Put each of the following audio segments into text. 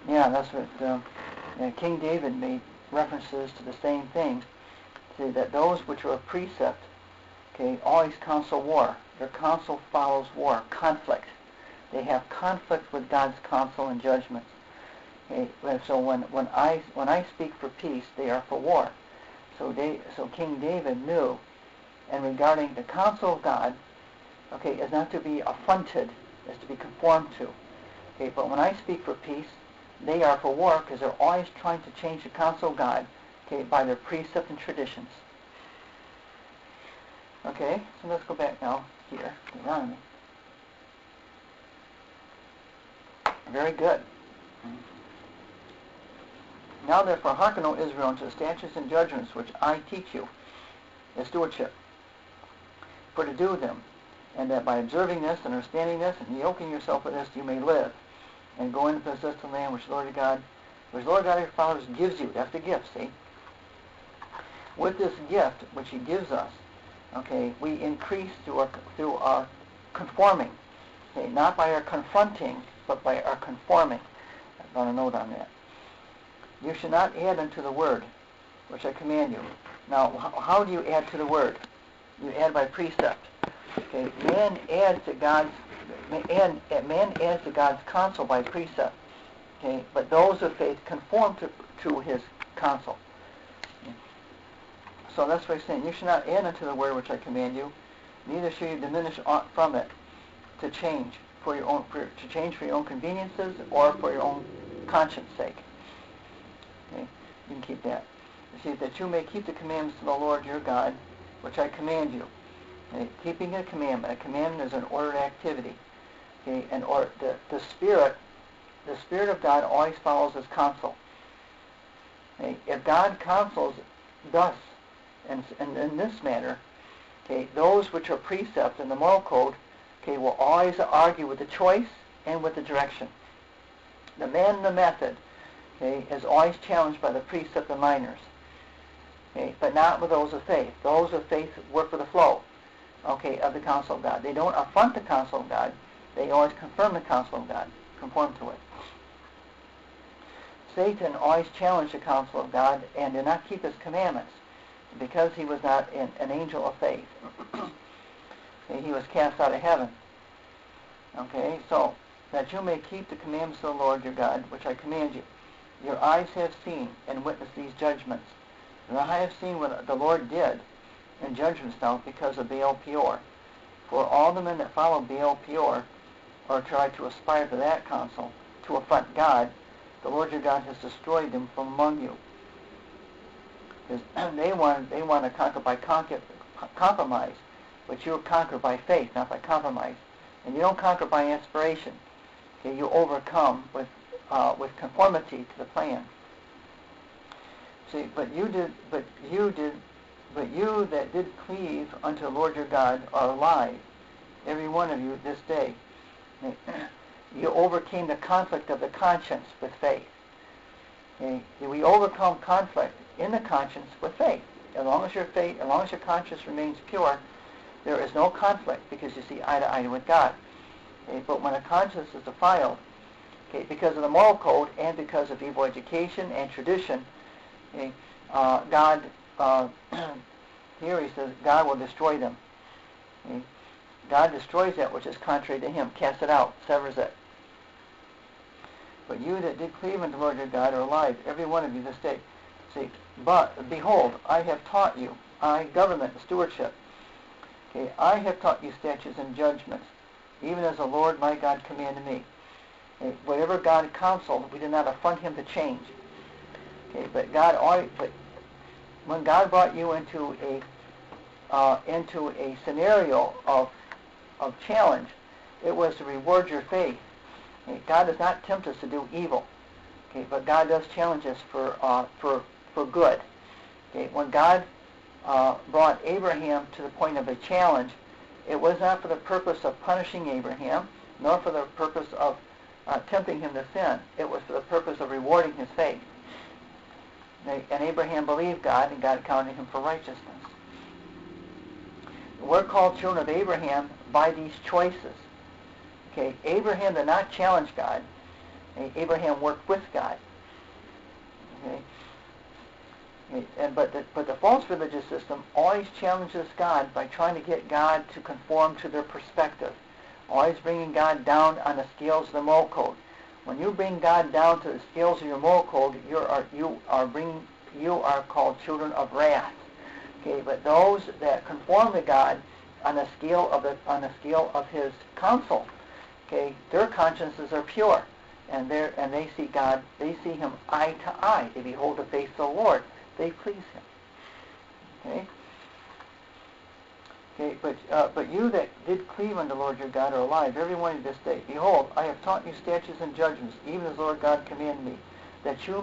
Yeah, that's what King David made references to the same thing. See, that those which are of precept, okay, always counsel war. Their counsel follows war, conflict. They have conflict with God's counsel and judgments. Okay, so when I speak for peace, they are for war. So King David knew, and regarding the counsel of God, okay, is not to be affronted, is to be conformed to. Okay, but when I speak for peace, they are for war because they're always trying to change the counsel of God, okay, by their precepts and traditions. Okay, so let's go back now here, Deuteronomy. Very good. Now therefore hearken, O Israel, unto the statutes and judgments which I teach you, as stewardship, for to do them, and that by observing this and understanding this and yoking yourself with this, you may live, and go in and possess the land which the Lord God of your fathers gives you. That's the gift, see? With this gift which He gives us, okay, we increase through our conforming, okay, not by our confronting, but by our conforming. I've got a note on that. You should not add unto the word which I command you. Now, how do you add to the word? You add by precept. Okay, man adds to God's counsel by precept. Okay, but those of faith conform to His counsel. Okay. So that's what he's saying. You should not add unto the word which I command you, neither shall you diminish aught from it to change for your own conveniences or for your own conscience sake. Okay, you can keep that. You see, that you may keep the commandments of the Lord your God, which I command you. Okay, keeping a commandment is an ordered activity. Okay, and the Spirit of God always follows His counsel. Okay, if God counsels thus and in this manner, okay, those which are precepts in the moral code, okay, will always argue with the choice and with the direction. The man and the method, okay, is always challenged by the precept and minors. Okay, but not with those of faith. Those of faith work with the flow, okay, of the counsel of God. They don't affront the counsel of God. They always confirm the counsel of God, conform to it. Satan always challenged the counsel of God and did not keep His commandments because he was not an angel of faith. Okay, he was cast out of heaven. Okay, so that you may keep the commandments of the Lord your God, which I command you. Your eyes have seen and witnessed these judgments. And I have seen what the Lord did in judgments now because of Baal Peor. For all the men that follow Baal Peor or try to aspire to that counsel, to affront God, the Lord your God has destroyed them from among you. Because they want to conquer by compromise, but you conquer by faith, not by compromise. And you don't conquer by aspiration. Okay, you overcome with conformity to the plan. See, but you that did cleave unto the Lord your God are alive, every one of you this day. You overcame the conflict of the conscience with faith. Okay? We overcome conflict in the conscience with faith. As long as your conscience remains pure, there is no conflict because you see eye to eye with God. Okay? But when a conscience is defiled, okay, because of the moral code and because of evil education and tradition, okay, God, here he says, God will destroy them. Okay? God destroys that which is contrary to Him, casts it out, severs it. But you that did cleave unto the Lord your God are alive, every one of you this day. See, but behold, I have taught you, government, stewardship. Okay, I have taught you statutes and judgments, even as the Lord my God commanded me. Okay, whatever God counseled, we did not affront Him to change. Okay, but when God brought you into a scenario of challenge, it was to reward your faith. Okay, God does not tempt us to do evil, okay, but God does challenge us for good. Okay, when God brought Abraham to the point of a challenge, it was not for the purpose of punishing Abraham, nor for the purpose of tempting him to sin. It was for the purpose of rewarding his faith. And Abraham believed God, and God counted him for righteousness. We're called children of Abraham by these choices. Okay, Abraham did not challenge God. Abraham worked with God. Okay? But the false religious system always challenges God by trying to get God to conform to their perspective, always bringing God down on the scales of the moral code. When you bring God down to the scales of your moral code, you are called children of wrath. Okay, but those that conform to God on the scale of His counsel, okay, their consciences are pure, and they see God, they see Him eye to eye. They behold the face of the Lord. They please Him. Okay. Okay, but you that did cleave unto the Lord your God are alive, every one of this day. Behold, I have taught you statutes and judgments, even as the Lord God commanded me, that you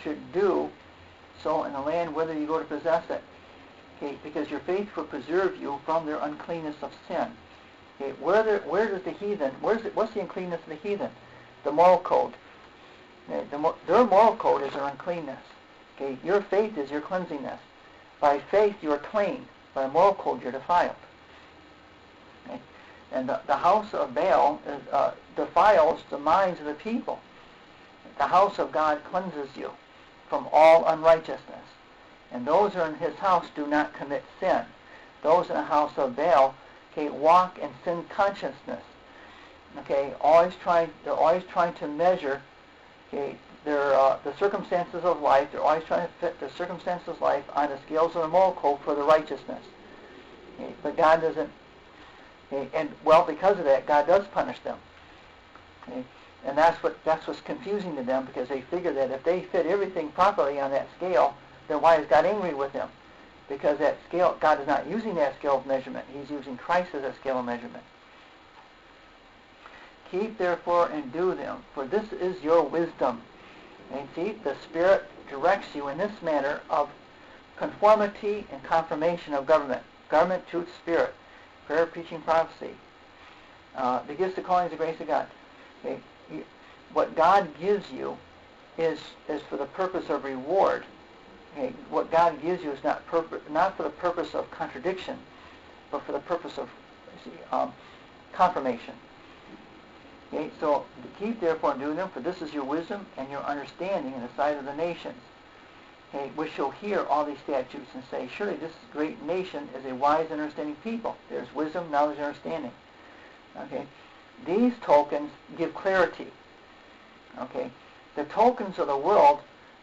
should do so in the land whither you go to possess it. Okay, because your faith will preserve you from their uncleanness of sin. Okay, where does the heathen? What's the uncleanness of the heathen? The moral code. Okay, their moral code is their uncleanness. Okay, your faith is your cleansingness. By faith you are clean. By moral code you're defiled. Okay? And the house of Baal defiles the minds of the people. The house of God cleanses you from all unrighteousness. And those who are in His house do not commit sin. Those in the house of Baal, okay, walk in sin consciousness. Okay, they're always trying to measure, okay, the circumstances of life. They're always trying to fit the circumstances of life on the scales of the moral code for the righteousness. Okay, but God doesn't. Okay, and because of that, God does punish them. Okay, and that's what's confusing to them, because they figure that if they fit everything properly on that scale, then why is God angry with them? Because that scale, God is not using that scale of measurement. He's using Christ as a scale of measurement. Keep therefore and do them, for this is your wisdom. And see, the Spirit directs you in this manner of conformity and confirmation of government, truth, spirit, prayer, preaching, prophecy, the gifts, the callings, the grace of God. Okay? What God gives you is for the purpose of reward. Okay? What God gives you is not for the purpose of contradiction, but for the purpose of confirmation. Okay, so keep therefore and do them, for this is your wisdom and your understanding in the sight of the nations. Okay, which shall hear all these statutes and say, surely this great nation is a wise and understanding people. There's wisdom, knowledge, and understanding. Okay, these tokens give clarity. Okay, the tokens of the world,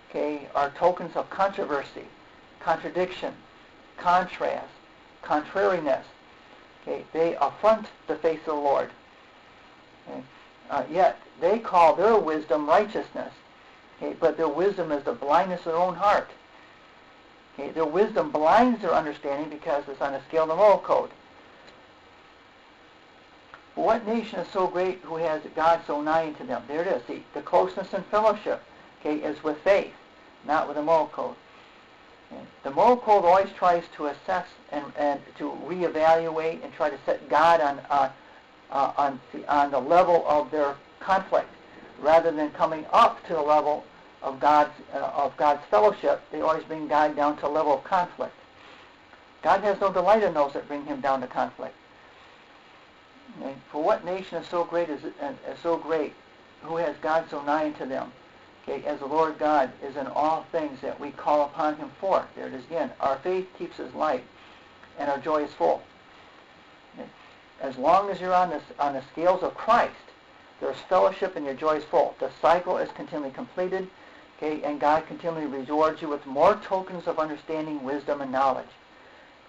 okay, are tokens of controversy, contradiction, contrast, contrariness. Okay, they affront the face of the Lord. Okay. Yet they call their wisdom righteousness, okay, but their wisdom is the blindness of their own heart. Okay. Their wisdom blinds their understanding because it's on the scale of the moral code. But what nation is so great who has God so nigh unto them? There it is. See, the closeness and fellowship, okay, is with faith, not with the moral code. Okay. The moral code always tries to assess and to reevaluate and try to set God on the level of their conflict, rather than coming up to the level of God's fellowship. They always bring God down to the level of conflict. God has no delight in those that bring Him down to conflict. Okay? For what nation is so great who has God so nigh unto them? Okay, as the Lord God is in all things that we call upon Him for. There it is again. Our faith keeps us light, and our joy is full. Okay? As long as you're on the scales of Christ, there's fellowship and your joy is full. The cycle is continually completed, okay, and God continually rewards you with more tokens of understanding, wisdom, and knowledge.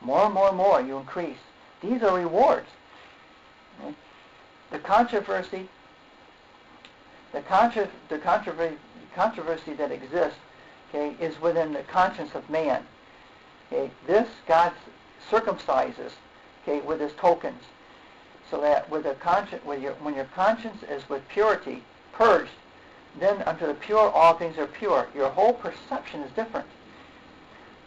More and more and more you increase. These are rewards. Okay? The controversy that exists, okay, is within the conscience of man. Okay? This God circumcises, okay, with His tokens. So that with when your conscience is with purity purged, then unto the pure all things are pure. Your whole perception is different.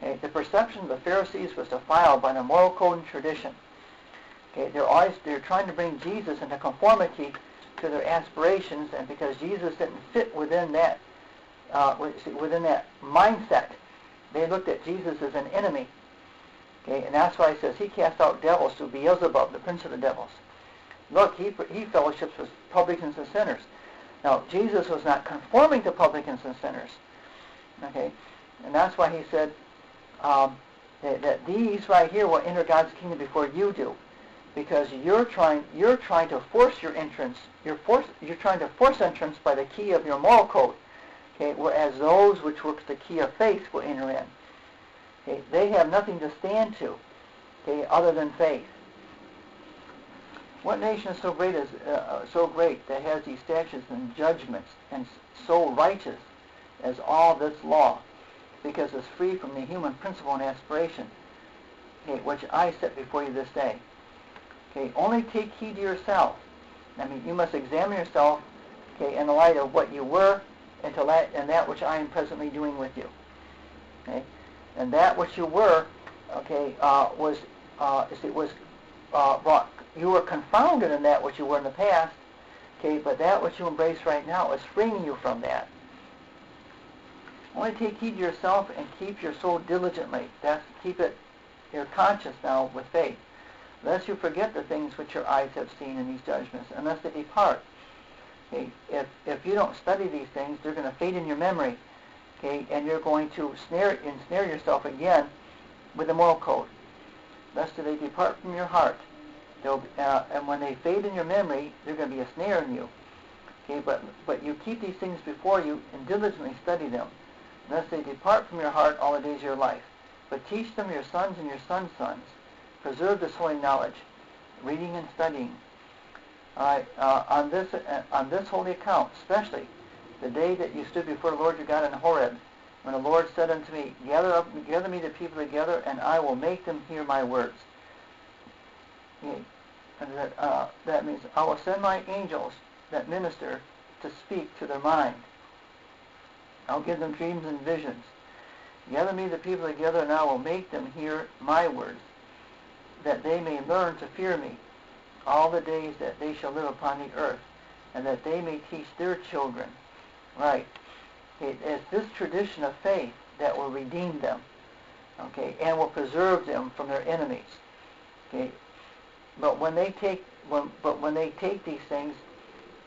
Okay? The perception of the Pharisees was defiled by the moral code and tradition. Okay? They're trying to bring Jesus into conformity to their aspirations, and because Jesus didn't fit within that mindset, they looked at Jesus as an enemy. Okay? And that's why it says He cast out devils through Beelzebub, the prince of the devils. Look, he fellowships with publicans and sinners. Now, Jesus was not conforming to publicans and sinners. Okay, and that's why he said that these right here will enter God's kingdom before you do, because you're trying to force your entrance. You're trying to force entrance by the key of your moral code. Okay, whereas those which works the key of faith will enter in. Okay, they have nothing to stand to, okay, other than faith. What nation is so great that has these statutes and judgments and so righteous as all this law, because it's free from the human principle and aspiration, okay, which I set before you this day. Okay, only take heed to yourself. I mean, you must examine yourself, okay, in the light of what you were and that which I am presently doing with you. Okay, and that which you were, okay, you were confounded in that which you were in the past, okay, but that which you embrace right now is freeing you from that. Only take heed to yourself and keep your soul diligently. Keep your conscience now with faith, lest you forget the things which your eyes have seen in these judgments, unless they depart. Okay, if you don't study these things, they're going to fade in your memory, okay, and you're going to ensnare yourself again with the moral code, lest they depart from your heart. And when they fade in your memory, they're going to be a snare in you. Okay, but you keep these things before you and diligently study them, lest they depart from your heart all the days of your life. But teach them your sons and your sons' sons. Preserve this holy knowledge, reading and studying. On this holy account, especially the day that you stood before the Lord your God in Horeb, when the Lord said unto me, Gather me the people together, and I will make them hear my words. Okay. And that means I will send my angels that minister to speak to their mind. I'll give them dreams and visions. Gather me the people together, and I will make them hear my words, that they may learn to fear me all the days that they shall live upon the earth, and that they may teach their children. Right. It's this tradition of faith that will redeem them, okay, and will preserve them from their enemies. Okay. But when they take these things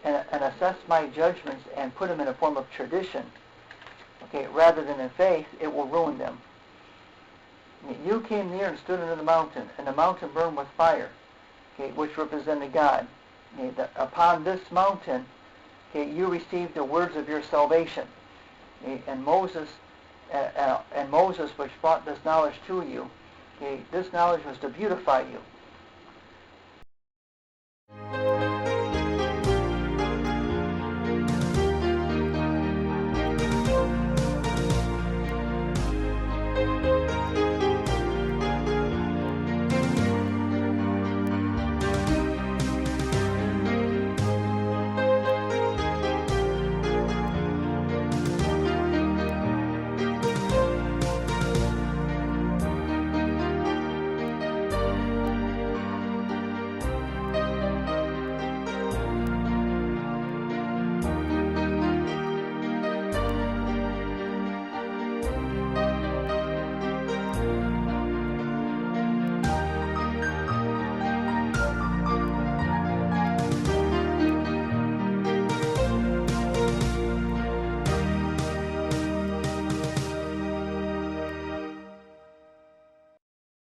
and assess my judgments and put them in a form of tradition, okay, rather than in faith, it will ruin them. You came near and stood under the mountain, and the mountain burned with fire, okay, which represented God. Okay, upon this mountain, okay, you received the words of your salvation, okay, and Moses which brought this knowledge to you. Okay, this knowledge was to beautify you.